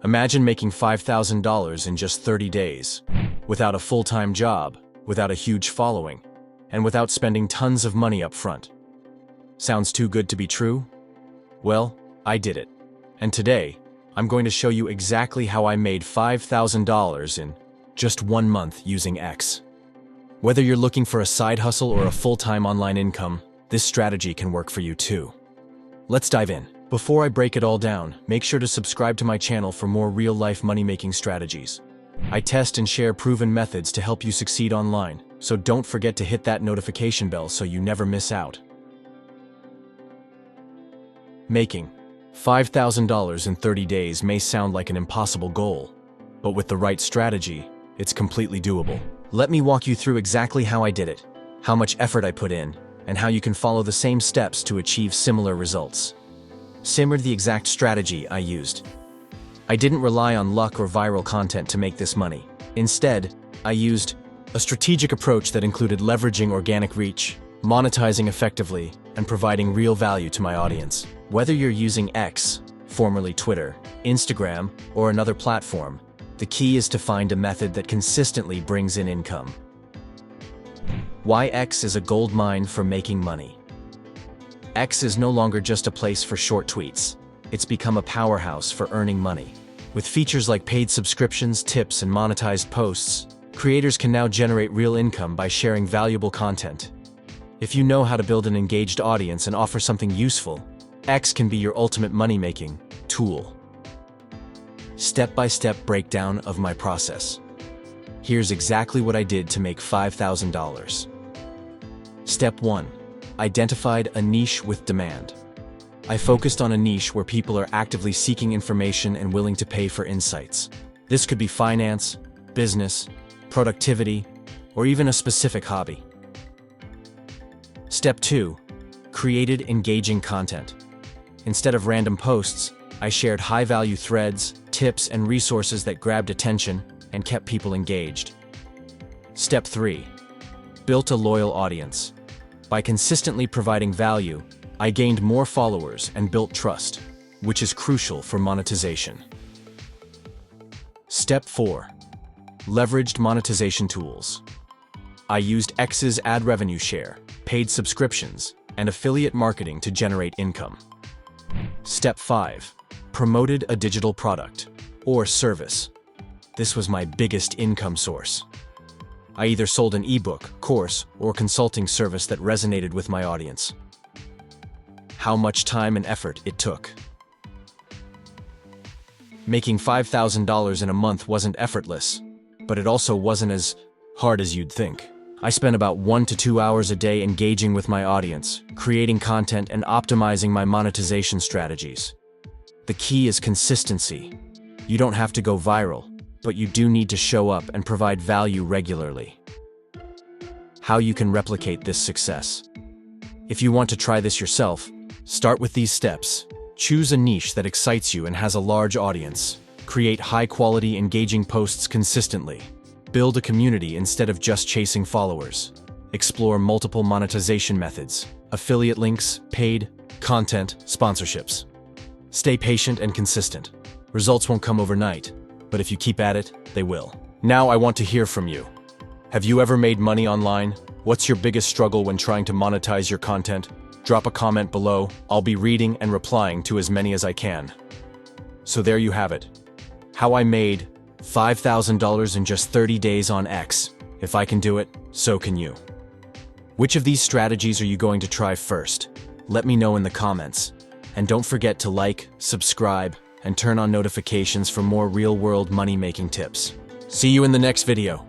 Imagine making $5,000 in just 30 days, without a full-time job, without a huge following, and without spending tons of money up front. Sounds too good to be true? Well, I did it. And today, I'm going to show you exactly how I made $5,000 in just 1 month using X. Whether you're looking for a side hustle or a full-time online income, this strategy can work for you too. Let's dive in. Before I break it all down, make sure to subscribe to my channel for more real-life money-making strategies. I test and share proven methods to help you succeed online, so don't forget to hit that notification bell so you never miss out. Making $5,000 in 30 days may sound like an impossible goal, but with the right strategy, it's completely doable. Let me walk you through exactly how I did it, how much effort I put in, and how you can follow the same steps to achieve similar results. Similar to the exact strategy I used. I didn't rely on luck or viral content to make this money. Instead, I used a strategic approach that included leveraging organic reach, monetizing effectively, and providing real value to my audience. Whether you're using X, formerly Twitter, Instagram, or another platform, the key is to find a method that consistently brings in income. Why X is a goldmine for making money. X is no longer just a place for short tweets. It's become a powerhouse for earning money. With features like paid subscriptions, tips, and monetized posts, creators can now generate real income by sharing valuable content. If you know how to build an engaged audience and offer something useful, X can be your ultimate money-making tool. Step-by-step breakdown of my process. Here's exactly what I did to make $5,000. Step 1. Identified a niche with demand. I focused on a niche where people are actively seeking information and willing to pay for insights. This could be finance, business, productivity, or even a specific hobby. Step 2. Created engaging content. Instead of random posts, I shared high-value threads, tips, and resources that grabbed attention and kept people engaged. Step 3. Built a loyal audience. By consistently providing value, I gained more followers and built trust, which is crucial for monetization. Step 4. Leveraged monetization tools. I used X's ad revenue share, paid subscriptions, and affiliate marketing to generate income. Step 5. Promoted a digital product or service. This was my biggest income source. I either sold an ebook, course, or consulting service that resonated with my audience. How much time and effort it took. Making $5,000 in a month wasn't effortless, but it also wasn't as hard as you'd think. I spent about 1 to 2 hours a day engaging with my audience, creating content, and optimizing my monetization strategies. The key is consistency. You don't have to go viral, but you do need to show up and provide value regularly. How you can replicate this success. If you want to try this yourself, start with these steps. Choose a niche that excites you and has a large audience. Create high-quality, engaging posts consistently. Build a community instead of just chasing followers. Explore multiple monetization methods, affiliate links, paid content, sponsorships. Stay patient and consistent. Results won't come overnight, but if you keep at it, they will. Now I want to hear from you. Have you ever made money online? What's your biggest struggle when trying to monetize your content? Drop a comment below. I'll be reading and replying to as many as I can. So there you have it. How I made $5,000 in just 30 days on X. If I can do it, so can you. Which of these strategies are you going to try first? Let me know in the comments. And don't forget to like, subscribe, and turn on notifications for more real-world money-making tips. See you in the next video.